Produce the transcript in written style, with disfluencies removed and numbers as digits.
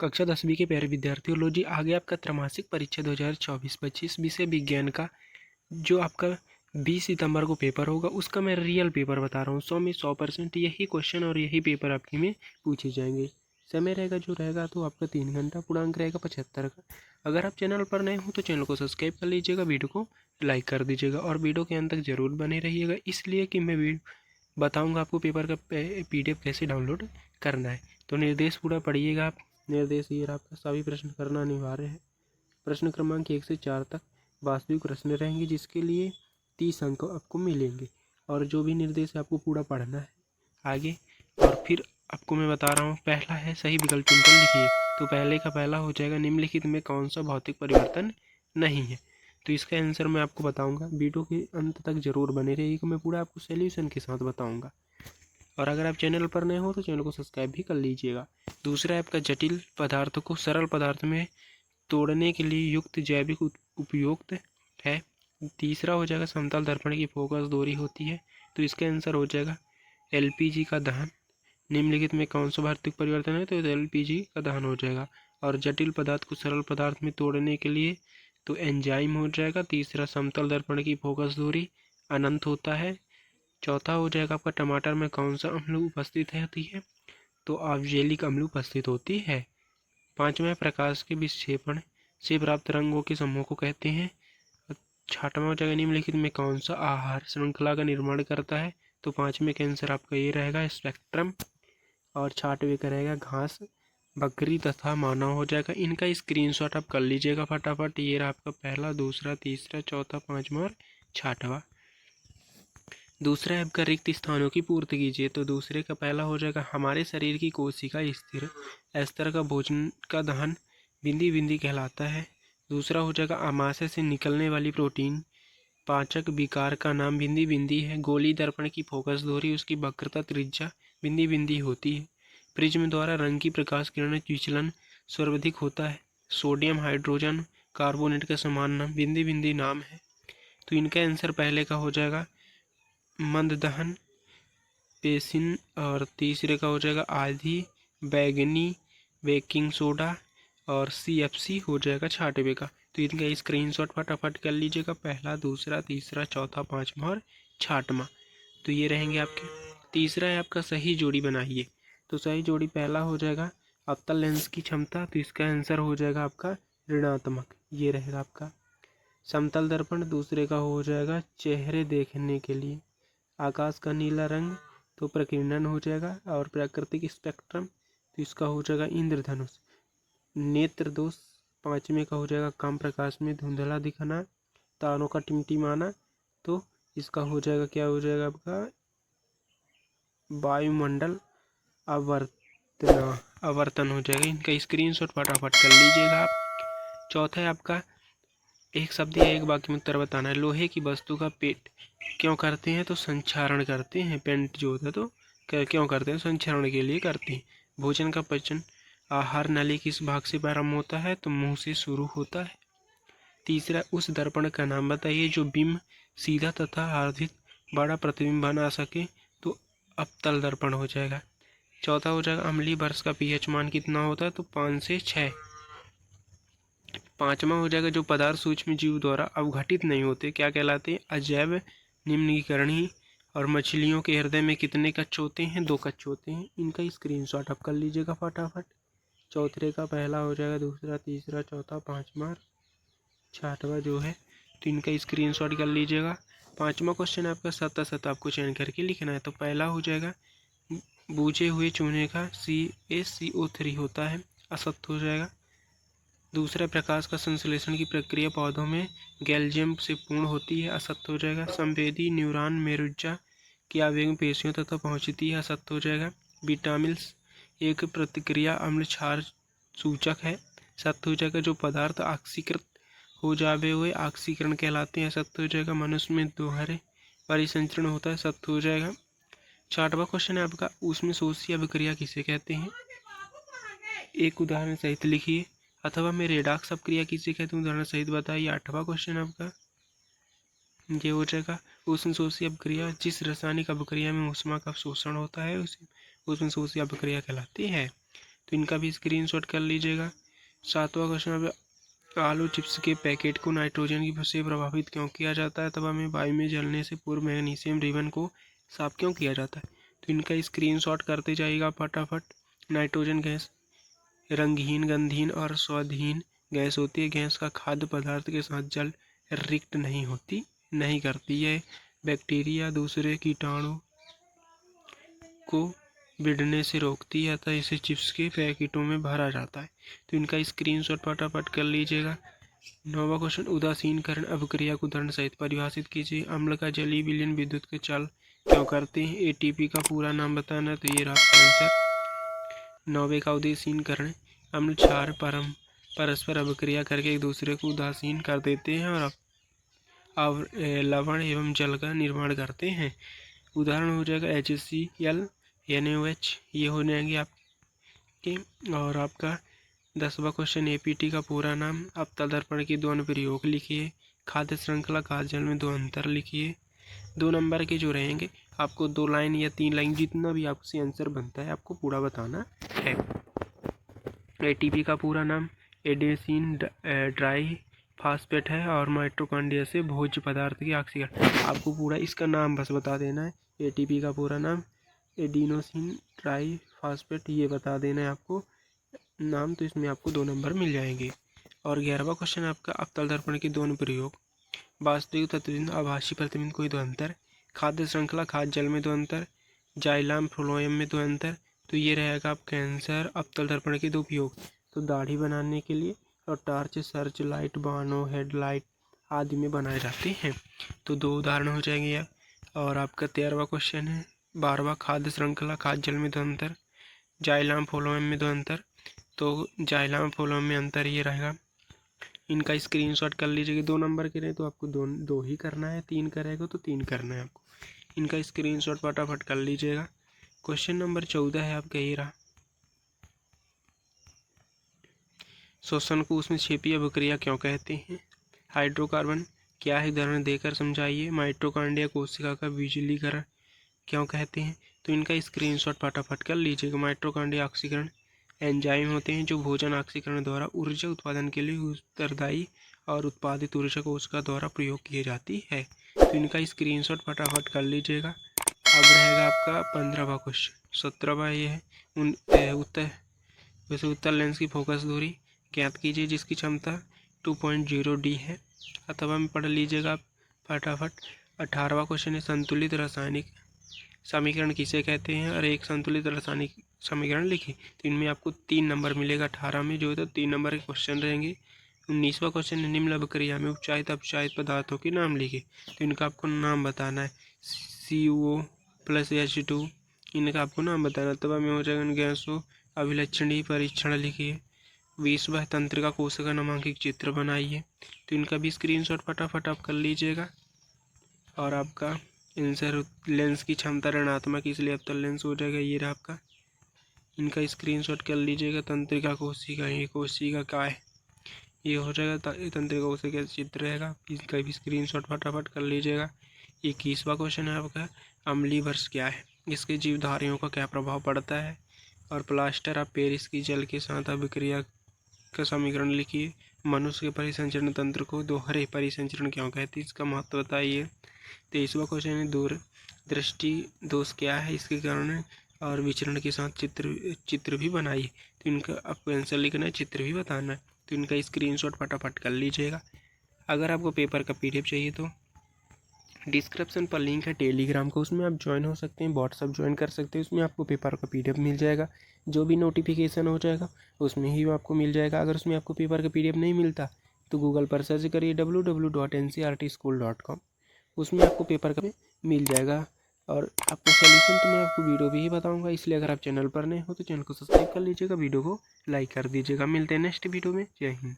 कक्षा 10वीं के प्यारे विद्यार्थियों, लो जी आ गया आपका त्रैमासिक परीक्षा 2024-25 विषय विज्ञान का। जो आपका 20 सितंबर को पेपर होगा उसका मैं रियल पेपर बता रहा हूँ। 100 में 100% यही क्वेश्चन और यही पेपर आपके में पूछे जाएंगे। समय रहेगा जो रहेगा तो आपका 3 घंटा, पूर्णांक रहेगा 75 का। अगर आप चैनल पर नए हो तो चैनल को सब्सक्राइब कर लीजिएगा, वीडियो को लाइक कर दीजिएगा और वीडियो के अंत तक जरूर बने रहिएगा, इसलिए कि मैं बताऊँगा आपको पेपर का PDF कैसे डाउनलोड करना है। तो निर्देश पूरा पढ़िएगा आप। निर्देश ये आपका सभी प्रश्न करना अनिवार्य है। प्रश्न क्रमांक 1 से 4 तक वास्तविक प्रश्न रहेंगे, जिसके लिए 30 अंक आपको मिलेंगे और जो भी निर्देश है आपको पूरा पढ़ना है आगे। और फिर आपको मैं बता रहा हूँ, पहला है सही विकल्प चुनकर लिखिए। तो पहले का पहला हो जाएगा, निम्नलिखित में कौन सा भौतिक परिवर्तन नहीं है। तो इसका आंसर मैं आपको बताऊंगा, वीडियो के अंत तक जरूर बने रहिएगा, मैं पूरा आपको सॉल्यूशन के साथ बताऊंगा। और अगर आप चैनल पर नए हो तो चैनल को सब्सक्राइब भी कर लीजिएगा। दूसरा आपका जटिल पदार्थों को सरल पदार्थ में तोड़ने के लिए युक्त जैविक उपयुक्त है। तीसरा हो जाएगा समतल दर्पण की फोकस दूरी होती है। तो इसका आंसर हो जाएगा LPG का दहन। निम्नलिखित में कौन सा भौतिक परिवर्तन है, तो LPG का दहन हो जाएगा। और जटिल पदार्थ को सरल पदार्थ में तोड़ने के लिए तो एंजाइम हो जाएगा। तीसरा समतल दर्पण की फोकस दूरी अनंत होता है। चौथा हो जाएगा आपका टमाटर में कौन सा अम्ल उपस्थित होती है, तो ऑक्जेलिक अम्ल उपस्थित होती है। पांचवा प्रकाश के विक्षेपण से प्राप्त रंगों के समूह को कहते हैं। छठवां हो जाएगा निम्नलिखित में कौन सा आहार श्रृंखला का निर्माण करता है, तो पांचवें का आंसर आपका ये रहेगा स्पेक्ट्रम। और छठवें का रहेगा घास, बकरी तथा मानव हो जाएगा। इनका स्क्रीनशॉट आप कर लीजिएगा फटाफट। ये रहा आपका पहला, दूसरा, तीसरा, चौथा, पांचवा और छठवा। दूसरा है आपका रिक्त स्थानों की पूर्ति कीजिए। तो दूसरे का पहला हो जाएगा हमारे शरीर की कोशिका स्थिर स्तर का भोजन का दहन बिंदी बिंदी कहलाता है। दूसरा हो जाएगा आमाशय से निकलने वाली प्रोटीन पाचक विकार का नाम बिंदी बिंदी है। गोली दर्पण की फोकस दूरी उसकी वक्रता त्रिज्या बिंदी बिंदी होती है। प्रिज्म द्वारा रंग की प्रकाश किरण विचलन सर्वाधिक होता है। सोडियम हाइड्रोजन कार्बोनेट का समान नाम बिंदी बिंदी नाम है। तो इनका आंसर पहले का हो जाएगा मंद दहन पेसिन, और तीसरे का हो जाएगा आधी बैगनी बेकिंग सोडा, और CFC हो जाएगा छठवें का। तो इनका स्क्रीनशॉट फटाफट कर लीजिएगा, पहला, दूसरा, तीसरा, चौथा, पांचवा और छठवां। तो ये रहेंगे आपके। तीसरा है आपका सही जोड़ी बनाइए। तो सही जोड़ी पहला हो जाएगा अवतल लेंस की क्षमता, तो इसका आंसर हो जाएगा आपका ऋणात्मक, ये रहेगा आपका। समतल दर्पण दूसरे का हो जाएगा चेहरे देखने के लिए। आकाश का नीला रंग तो प्रकीर्णन हो जाएगा। और प्राकृतिक स्पेक्ट्रम तो इसका हो जाएगा इंद्रधनुष। नेत्र दोष पांचवें का हो जाएगा कम प्रकाश में धुंधला दिखना, तारों का टिमटिमाना, तो इसका हो जाएगा क्या हो जाएगा आपका वायुमंडल आवर्तन हो जाएगा। इनका स्क्रीनशॉट फटाफट कर लीजिएगा आप। चौथा है आपका एक शब्द या एक वाक्य में उत्तर बताना है। लोहे की वस्तु का पेट क्यों करते हैं, तो संक्षारण करते हैं। पेंट जो होता है तो क्यों करते हैं, संक्षारण के लिए करते हैं। भोजन का पचन आहार नाली किस भाग से प्रारंभ होता है, तो मुंह से शुरू होता है। तीसरा उस दर्पण का नाम बताइए जो बिंब सीधा तथा अर्धित बड़ा प्रतिबिंब बना सके, तो अवतल दर्पण हो जाएगा। चौथा हो जाएगा अम्लीय वर्ष का pH मान कितना होता है, तो 5 से 6। पांचवा हो जाएगा जो पदार्थ सूक्ष्म जीव द्वारा अवघटित नहीं होते क्या कहलाते हैं, अजैव निम्नीकरणीय। और मछलियों के हृदय में कितने कच्छ होते हैं, 2 कच्छ होते हैं। इनका स्क्रीनशॉट आप कर लीजिएगा फटाफट। चौथे का पहला हो जाएगा, दूसरा, तीसरा, चौथा, पांचवा, छठवा जो है, तो इनका स्क्रीनशॉट कर लीजिएगा। पांचवा क्वेश्चन आपका सतह आपको चयन करके लिखना है। तो पहला हो जाएगा बूझे हुए चूने का CaCO3 होता है, असत्य हो जाएगा। दूसरा प्रकाश का संश्लेषण की प्रक्रिया पौधों में गैल्जियम से पूर्ण होती है, असत्य हो जाएगा। संवेदी न्यूरॉन मेरुज्जा की आवेग पेशियों तक पहुंचती है, असत्य हो जाएगा। विटामिन्स एक प्रतिक्रिया अम्ल क्षार सूचक है, सत्य हो जाएगा। जो पदार्थ ऑक्सीकृत हो जावे हुए ऑक्सीकरण कहलाते हैं, सत्य हो जाएगा। मनुष्य में दोहरे परिसंचरण होता है, सत्य हो जाएगा। छठवां क्वेश्चन है आपका उसमें शोषी अभिक्रिया किसे कहते हैं, एक उदाहरण सहित लिखिए। अथवा में रेडॉक्स अपक्रिया किसे कहते हैं, उदाहरण सहित बताइए। आठवां क्वेश्चन आपका ये हो जाएगा उष्ण शोषी अपक्रिया जिस रासायनिक अपक्रिया में ऊष्मा का शोषण होता है उसे उष्ण शोषी अपक्रिया कहलाती है। तो इनका भी स्क्रीनशॉट कर लीजिएगा। 7वां क्वेश्चन, आलू चिप्स के पैकेट को नाइट्रोजन की से प्रभावित क्यों किया जाता है, तब हमें वायु में जलने से पूर्व मैग्नीशियम रिबन को साफ क्यों किया जाता है। तो इनका स्क्रीनशॉट करते जाइएगा फटाफट। नाइट्रोजन गैस रंगहीन, गंधहीन और स्वादहीन गैस होती है। गैस का खाद्य पदार्थ के साथ जल रिक्त नहीं करती है। बैक्टीरिया दूसरे कीटाणु को बिड़ने से रोकती है, अतः इसे चिप्स के पैकेटों में भरा जाता है। तो इनका स्क्रीनशॉट फटाफट कर लीजिएगा। 9वां क्वेश्चन, उदासीनकरण अभिक्रिया को उदाहरण सहित परिभाषित कीजिए। अम्ल का जलीय विलयन विद्युत के चाल क्यों करते हैं। एटीपी का पूरा नाम बताना। तो ये रहा आंसर। 9वें का उदासीनकरण, अम्ल क्षार परस्पर अभिक्रिया करके एक दूसरे को उदासीन कर देते हैं और लवण एवं जल का निर्माण करते हैं। उदाहरण हो जाएगा HCl, NaOH, ये हो जाएंगे आपके। और आपका 10वां क्वेश्चन, APT का पूरा नाम। अवतल दर्पण के 2 अनुप्रयोग लिखिए। खाद्य श्रृंखला, खाद्य जल में 2 अंतर लिखिए। 2 नंबर के जो रहेंगे आपको 2 लाइन या 3 लाइन जितना भी आपसे आंसर बनता है आपको पूरा बताना है। ATP का पूरा नाम एडेनिन डाई फास्फेट है और माइटोकॉन्ड्रिया से भोज्य पदार्थ की ऑक्सीकरण। आपको पूरा इसका नाम बस बता देना है। ATP का पूरा नाम एडिनोसिन ट्राई फास्फेट, ये बता देना है आपको नाम। तो इसमें आपको 2 नंबर मिल जाएंगे। और 11वां क्वेश्चन आपका, अवतल दर्पण के 2 अनुप्रयोग। वास्तविक तत्वबिंद, आभासी प्रतिबिंब, कोई 2 अंतर। खाद्य श्रृंखला, खाद्य जल में 2 अंतर। जाइलम फ्लोएम में 2 अंतर। तो ये रहेगा आपका आंसर। अवतल दर्पण के 2 उपयोग, तो दाढ़ी बनाने के लिए और torch, search light, Bano, headlight आदि में बनाए जाते हैं। तो 2 उदाहरण हो जाएंगे। और आपका 13वां क्वेश्चन है, 12वां, खाद्य श्रृंखला, खाद्य जल में 2 अंतर। जाइलम फ्लोएम में 2 अंतर। तो जाइलम फ्लोएम में अंतर ये रहेगा। इनका स्क्रीनशॉट कर लीजिएगा। 2 नंबर के रहे तो आपको 2 ही करना है, 3 करेगा तो 3 करना है आपको। इनका स्क्रीनशॉट फटाफट कर लीजिएगा। क्वेश्चन नंबर 14 है आपका, ये रहा। श्वसन को उसमें क्षेपीय अभिक्रिया क्यों कहते हैं। हाइड्रोकार्बन क्या है, उदाहरण देकर समझाइए। माइटोकॉन्ड्रिया कोशिका का विजिलीकरण क्यों कहते हैं। तो इनका स्क्रीनशॉट फटाफट कर लीजिएगा। माइटोकॉन्ड्रिया ऑक्सीकरण एंजाइम होते हैं जो भोजन ऑक्सीकरण द्वारा ऊर्जा उत्पादन के लिए उत्तरदायी और उत्पादित ऊर्जा कोशिका द्वारा प्रयोग की जाती है। तो इनका स्क्रीनशॉट फटाफट कर लीजिएगा। अब रहेगा आपका 15वां क्वेश्चन। 17वां ये है, उत्तर लेंस की फोकस दूरी ज्ञात कीजिए जिसकी क्षमता 2.0 D है। अथवा में पढ़ लीजिएगा फटाफट। 18वां क्वेश्चन है, संतुलित रासायनिक समीकरण किसे कहते हैं, और एक संतुलित रासायनिक समीकरण लिखिए। तो इनमें आपको 3 नंबर मिलेगा। 18 में जो है तो 3 नंबर के क्वेश्चन रहेंगे। 19वां क्वेश्चन है, निम्न अभिक्रिया में उपचायित अपचायित पदार्थों के नाम लिखिए। तो इनका आपको नाम बताना है। CO + H2, इनका आपको नाम बताना। तब में हो जाएगा गैसों अभिलक्षणी परीक्षण लिखिए। 20वां तंत्रिका कोशिका नामांकित चित्र बनाइए। तो इनका भी स्क्रीनशॉट फटाफट आप कर लीजिएगा। और आपका आंसर, लेंस की क्षमता ऋणात्मक इसलिए अवतल लेंस हो जाएगा। ये रहा आपका। इनका स्क्रीनशॉट कर लीजिएगा। तंत्रिका कोशिका, ये कोशिका का है, ये हो जाएगा तंत्रिका कोशिका चित्र रहेगा। इसका भी स्क्रीनशॉट फटाफट कर लीजिएगा। 21वां क्वेश्चन है आपका, अम्लीय वर्ष क्या है, इसके जीवधारियों का क्या प्रभाव पड़ता है। और प्लास्टर ऑफ पेरिस की जल के साथ अभिक्रिया का समीकरण लिखिए। मनुष्य के परिसंचरण तंत्र को दोहरे परिसंचरण क्यों कहते हैं, इसका महत्व बताइए। 23वां क्वेश्चन है, दूरदृष्टि दोष क्या है, इसके कारण और विचरण के साथ चित्र भी बनाइए। तो इनका आपको आंसर लिखना है, चित्र भी बताना है। तो इनका स्क्रीनशॉट फटाफट कर लीजिएगा। अगर आपको पेपर का PDF चाहिए तो डिस्क्रिप्शन पर लिंक है टेलीग्राम का, उसमें आप ज्वाइन हो सकते हैं। व्हाट्सअप ज्वाइन कर सकते हैं, उसमें आपको पेपर का PDF मिल जाएगा। जो भी नोटिफिकेशन हो जाएगा उसमें ही आपको मिल जाएगा। अगर उसमें आपको पेपर का PDF नहीं मिलता तो गूगल पर सर्च करिए www.ncertSchool.com, उसमें आपको पेपर का मिल जाएगा। और आपको सॉल्यूशन तो मैं आपको वीडियो भी ही बताऊंगा, इसलिए अगर आप चैनल पर नए हो तो चैनल को सब्सक्राइब कर लीजिएगा, वीडियो को लाइक कर दीजिएगा। मिलते हैं नेक्स्ट वीडियो में। जय हिंद।